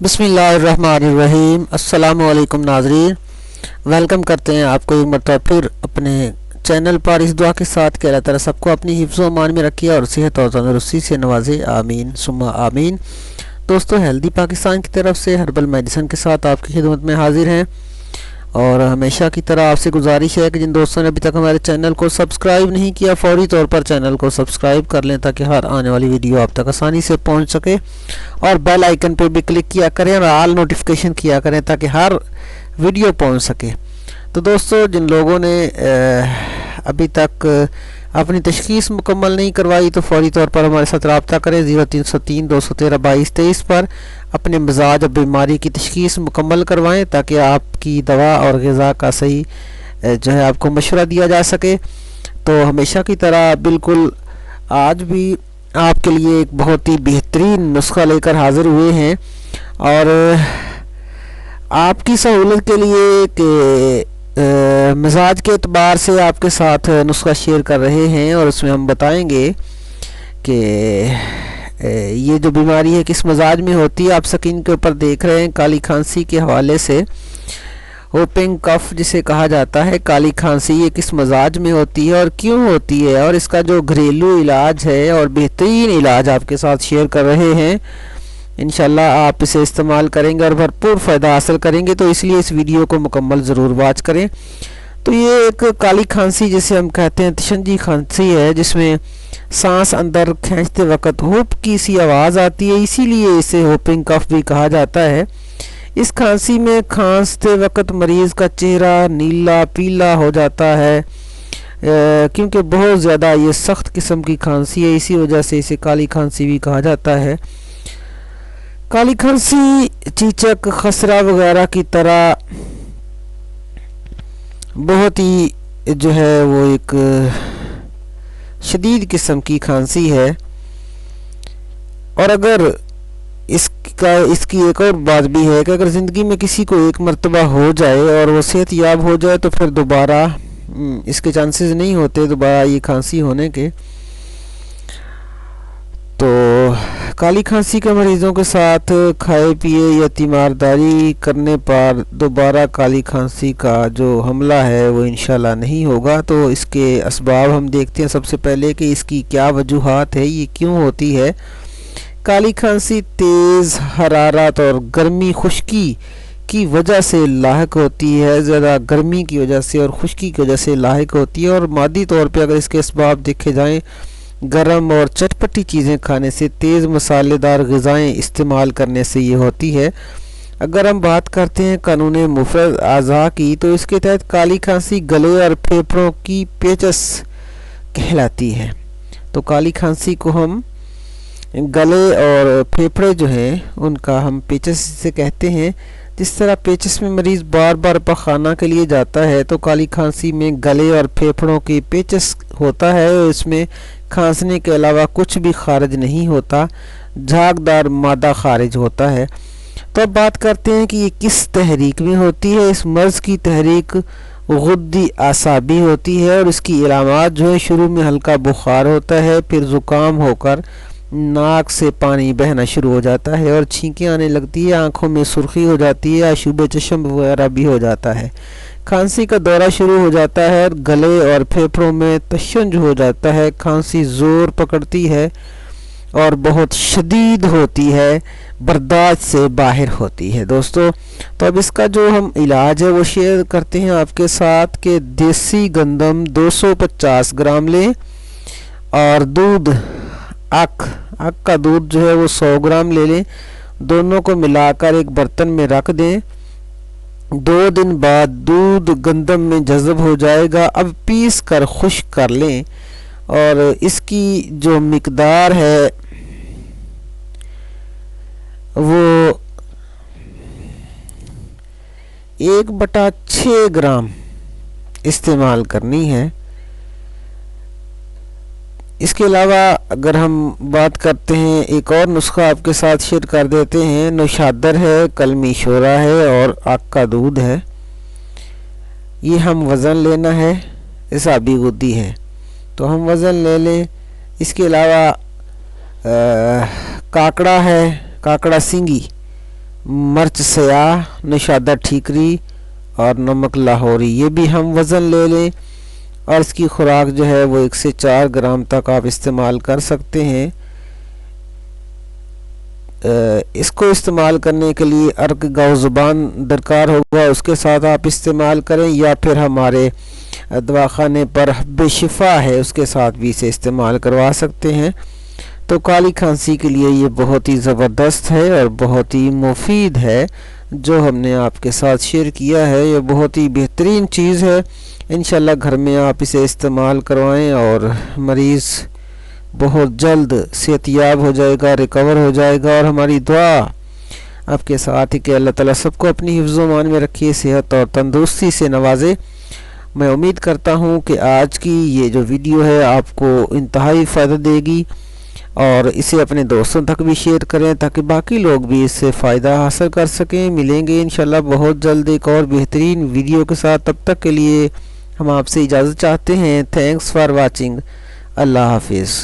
बिस्मिल्लाहिर्रहमानिर्रहीम। अस्सलाम वालेकुम नाज़रीन, वेलकम करते हैं आपको एक मरतबा फिर अपने चैनल पर इस दुआ के साथ कि अल्लाह ताला सबको अपनी हिफ्ज़ व अमान में रखिए और सेहत और तंदुरुस्ती से नवाजे, आमीन सुम्मा आमीन। दोस्तों, हेल्दी पाकिस्तान की तरफ से हर्बल मेडिसिन के साथ आपकी खिदमत में हाजिर हैं और हमेशा की तरह आपसे गुजारिश है कि जिन दोस्तों ने अभी तक हमारे चैनल को सब्सक्राइब नहीं किया, फौरी तौर पर चैनल को सब्सक्राइब कर लें ताकि हर आने वाली वीडियो आप तक आसानी से पहुंच सके और बेल आइकन पर भी क्लिक किया करें और ऑल नोटिफिकेशन किया करें ताकि हर वीडियो पहुंच सके। तो दोस्तों, जिन लोगों ने अभी तक अपनी तशख़ीस मुकम्मल नहीं करवाई तो फौरी तौर पर हमारे साथ रब्ता करें 0303 213 2223 पर अपने मिजाज और बीमारी की तशख़ीस मुकम्मल करवाएं ताकि आपकी दवा और ग़िज़ा का सही जो है आपको मशवरा दिया जा सके। तो हमेशा की तरह बिल्कुल आज भी आपके लिए एक बहुत ही बेहतरीन नुस्खा लेकर हाज़िर हुए हैं और आपकी सहूलत के लिए कि मिजाज के एतबार से आपके साथ नुस्खा शेयर कर रहे हैं और उसमें हम बताएंगे कि ये जो बीमारी है किस मिजाज में होती है। आप स्क्रीन के ऊपर देख रहे हैं काली खांसी के हवाले से होपिंग कफ जिसे कहा जाता है, काली खांसी ये किस मिजाज में होती है और क्यों होती है और इसका जो घरेलू इलाज है और बेहतरीन इलाज आपके साथ शेयर कर रहे हैं। इंशाल्लाह आप इसे इस्तेमाल करेंगे और भरपूर फ़ायदा हासिल करेंगे, तो इसलिए इस वीडियो को मुकम्मल ज़रूर वॉच करें। तो ये एक काली खांसी जिसे हम कहते हैं तशंजी खांसी है, जिसमें सांस अंदर खींचते वक्त होप की सी आवाज़ आती है, इसीलिए इसे होपिंग कफ भी कहा जाता है। इस खांसी में खांसते वक्त मरीज़ का चेहरा नीला पीला हो जाता है क्योंकि बहुत ज़्यादा ये सख्त किस्म की खांसी है, इसी वजह से इसे काली खांसी भी कहा जाता है। काली खांसी चीचक खसरा वगैरह की तरह बहुत ही जो है वो एक शदीद किस्म की खांसी है और अगर इसकी एक और बात भी है कि अगर ज़िंदगी में किसी को एक मर्तबा हो जाए और वो सेहत याब हो जाए तो फिर दोबारा इसके चांसेस नहीं होते दोबारा ये खांसी होने के। तो काली खांसी के मरीज़ों के साथ खाए पिए या तीमारदारी करने पर दोबारा काली खांसी का जो हमला है वो इंशाल्लाह नहीं होगा। तो इसके असबाब हम देखते हैं सबसे पहले कि इसकी क्या वजूहात है, ये क्यों होती है। काली खांसी तेज़ हरारत और गर्मी खुश्की की वजह से लाहक होती है, ज़्यादा गर्मी की वजह से और खुश्की की वजह से लाहक होती है और मादी तौर पे अगर इसके असबाब देखे जाएँ गरम और चटपटी चीज़ें खाने से, तेज़ मसालेदार ग़िज़ाएँ इस्तेमाल करने से ये होती है। अगर हम बात करते हैं कानून मुफ़रद अज़ा की तो इसके तहत काली खांसी गले और फेफड़ों की पेचस कहलाती है। तो काली खांसी को हम गले और फेफड़े जो हैं उनका हम पेचस से कहते हैं। जिस तरह पेचस में मरीज़ बार बार पखाना के लिए जाता है तो काली खांसी में गले और फेफड़ों की पेचस होता है और इसमें खांसने के अलावा कुछ भी खारिज नहीं होता, झागदार मादा खारिज होता है। तो अब बात करते हैं कि ये किस तहरीक में होती है। इस मर्ज़ की तहरीक गुद्दी आसाबी होती है और इसकी इलामात जो है शुरू में हल्का बुखार होता है, फिर ज़ुकाम होकर नाक से पानी बहना शुरू हो जाता है और छींकें आने लगती है, आंखों में सुर्खी हो जाती है, आशूब चश्म वगैरह भी हो जाता है। खांसी का दौरा शुरू हो जाता है और गले और फेफड़ों में तशंज हो जाता है, खांसी ज़ोर पकड़ती है और बहुत शदीद होती है, बर्दाश्त से बाहर होती है। दोस्तों, तो अब इसका जो हम इलाज है वो शेयर करते हैं आपके साथ कि देसी गंदम 250 ग्राम लें और दूध आख का दूध जो है वो 100 ग्राम ले लें। दोनों को मिलाकर एक बर्तन में रख दें। 2 दिन बाद दूध गंदम में जज़ब हो जाएगा। अब पीस कर खुश्क कर लें और इसकी जो मिकदार है वो 1/6 ग्राम इस्तेमाल करनी है। इसके अलावा अगर हम बात करते हैं एक और नुस्खा आपके साथ शेयर कर देते हैं। नौशादर है, कलमी शोरा है और आक का दूध है। ये हम वज़न लेना है, हिसाबी गुद्दी है तो हम वज़न ले लें। इसके अलावा काकड़ा है, काकड़ा सिंगी مرچ سیاہ، نشادہ ٹھیکری اور نمک لاہوری، یہ بھی ہم وزن لے لیں، اور اس کی خوراک جو ہے وہ 1 سے 4 گرام تک آپ استعمال کر سکتے ہیں۔ اس کو استعمال کرنے کے لیے ارک گاؤ زبان درکار ہوگا، اس کے ساتھ آپ استعمال کریں، یا پھر ہمارے دواخانے پر حب شفا ہے اس کے ساتھ بھی اسے استعمال کروا سکتے ہیں۔ تو کالی کھانسی کے لیے یہ بہت ہی زبردست ہے اور بہت ہی مفید ہے، جو ہم نے آپ کے ساتھ شیئر کیا ہے۔ یہ بہت ہی بہترین چیز ہے، انشاءاللہ گھر میں آپ اسے استعمال کروائیں اور مریض بہت جلد صحت یاب ہو جائے گا، ریکور ہو جائے گا، اور ہماری دعا آپ کے ساتھ ہے کہ اللہ تعالیٰ سب کو اپنی حفظ و امان میں رکھیے، صحت اور تندرستی سے نوازے۔ میں امید کرتا ہوں کہ آج کی یہ جو ویڈیو ہے آپ کو انتہائی فائدہ دے گی، اور اسے اپنے دوستوں تک بھی شیئر کریں تاکہ باقی لوگ بھی اس سے فائدہ حاصل کر سکیں۔ ملیں گے انشاءاللہ بہت جلد ایک اور بہترین ویڈیو کے ساتھ، تب تک کے لیے ہم آپ سے اجازت چاہتے ہیں۔ تھینکس فار واچنگ، اللہ حافظ۔